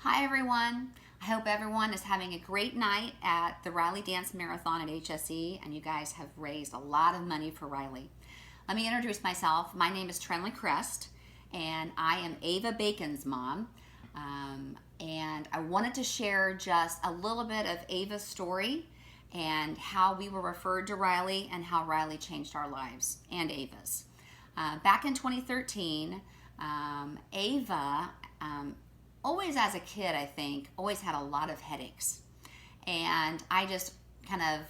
Hi everyone. I hope everyone is having a great night at the Riley Dance Marathon at HSE and you guys have raised a lot of money for Riley. Let me introduce myself. My name is Trenley Crest and I am Ava Bacon's mom. And I wanted to share just a little bit of Ava's story and how we were referred to Riley and how Riley changed our lives and Ava's. Back in 2013, Ava, always as a kid, I think, always had a lot of headaches. And I just kind of,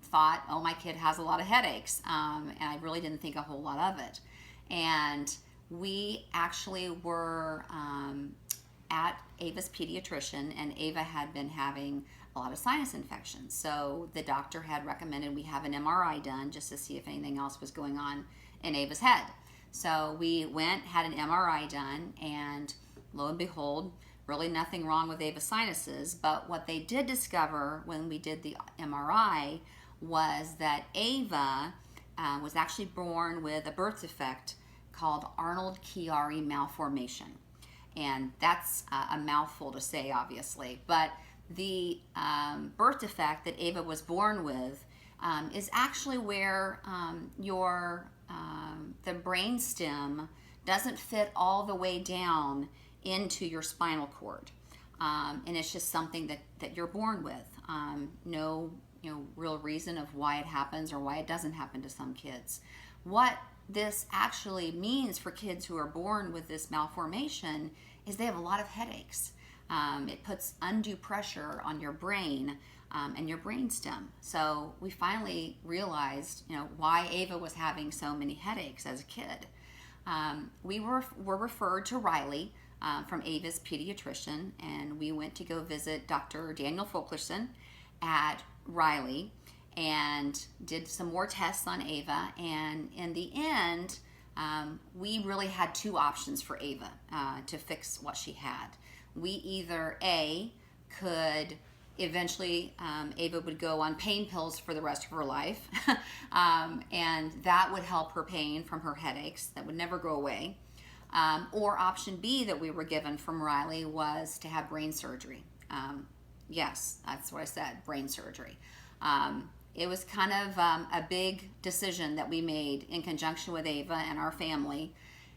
thought, oh, my kid has a lot of headaches. And I really didn't think a whole lot of it. And we actually were at Ava's pediatrician, and Ava had been having a lot of sinus infections. So the doctor had recommended we have an MRI done just to see if anything else was going on in Ava's head. So we went, had an MRI done, and lo and behold, really nothing wrong with Ava's sinuses. But what they did discover when we did the MRI was that Ava was actually born with a birth defect called Arnold-Chiari malformation. And that's a mouthful to say, obviously. But the birth defect that Ava was born with is actually where the brain stem doesn't fit all the way down into your spinal cord. And it's just something that you're born with. No real reason of why it happens or why it doesn't happen to some kids. What this actually means for kids who are born with this malformation is they have a lot of headaches. It puts undue pressure on your brain and your brain stem. So we finally realized, why Ava was having so many headaches as a kid. We were referred to Riley from Ava's pediatrician, and we went to go visit Dr. Daniel Fulkerson at Riley and did some more tests on Ava. And in the end, we really had two options for Ava to fix what she had. We either could eventually Ava would go on pain pills for the rest of her life, and that would help her pain from her headaches that would never go away. Or option B that we were given from Riley was to have brain surgery. Yes, that's what I said, brain surgery. It was kind of a big decision that we made in conjunction with Ava and our family.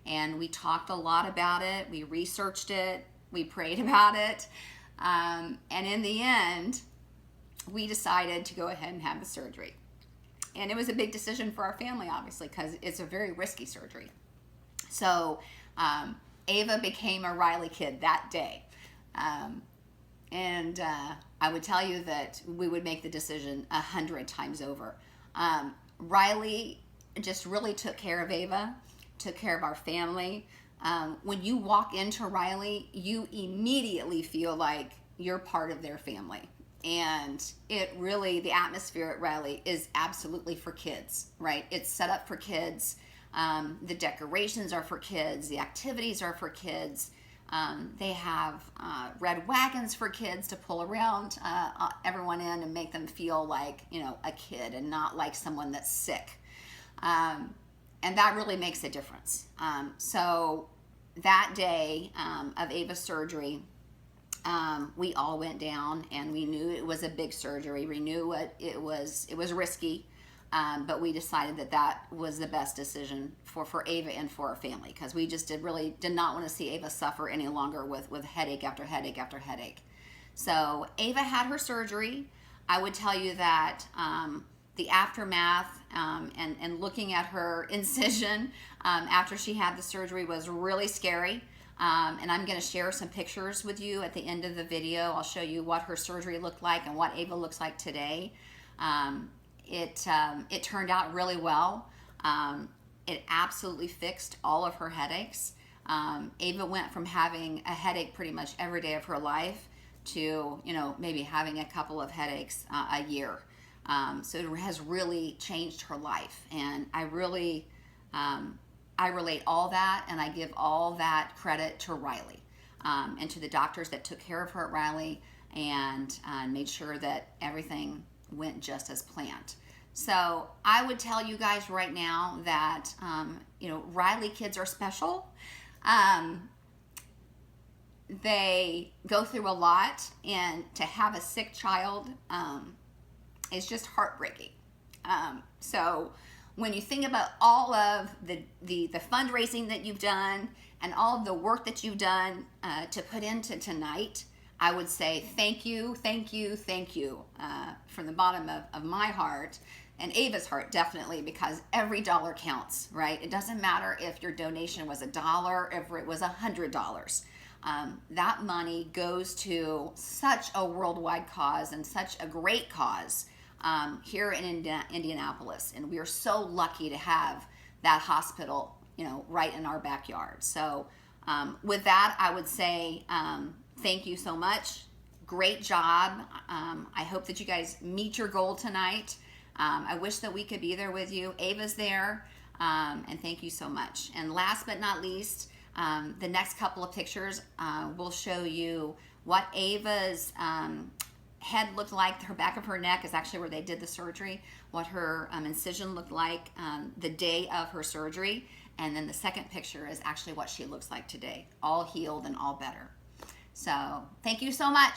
And we talked a lot about it. We researched it. We prayed about it. And in the end, we decided to go ahead and have the surgery. And it was a big decision for our family, obviously, because it's a very risky surgery. So Ava became a Riley kid that day. And I would tell you that we would make the decision 100 times over. Riley just really took care of Ava, took care of our family. When you walk into Riley, you immediately feel like you're part of their family. And the atmosphere at Riley is absolutely for kids, right? It's set up for kids. The decorations are for kids. The activities are for kids. They have red wagons for kids to pull around everyone in and make them feel like, a kid and not like someone that's sick. And that really makes a difference. So that day of Ava's surgery, we all went down and we knew it was a big surgery. We knew it was risky. But we decided that was the best decision for Ava and for our family, because we just did not want to see Ava suffer any longer with headache after headache after headache. So Ava had her surgery. I would tell you that the aftermath and looking at her incision after she had the surgery was really scary. And I'm going to share some pictures with you at the end of the video. I'll show you what her surgery looked like and what Ava looks like today. It turned out really well. It absolutely fixed all of her headaches. Ava went from having a headache pretty much every day of her life to, maybe having a couple of headaches a year. So it has really changed her life. And I relate all that, and I give all that credit to Riley and to the doctors that took care of her at Riley and made sure that everything went just as planned. So I would tell you guys right now that, Riley kids are special. they go through a lot, and to have a sick child is just heartbreaking. So when you think about all of the fundraising that you've done and all of the work that you've done to put into tonight, I would say thank you, thank you, thank you from the bottom of my heart and Ava's heart, definitely, because every dollar counts, right? It doesn't matter if your donation was $1, if it was $100. That money goes to such a worldwide cause and such a great cause here in Indianapolis, and we are so lucky to have that hospital, right in our backyard. So with that, I would say thank you so much. Great job. I hope that you guys meet your goal tonight. I wish that we could be there with you. Ava's there, and thank you so much. And last but not least, the next couple of pictures will show you what Ava's head looked like. Her back of her neck is actually where they did the surgery, what her incision looked like the day of her surgery. And then the second picture is actually what she looks like today, all healed and all better. So thank you so much.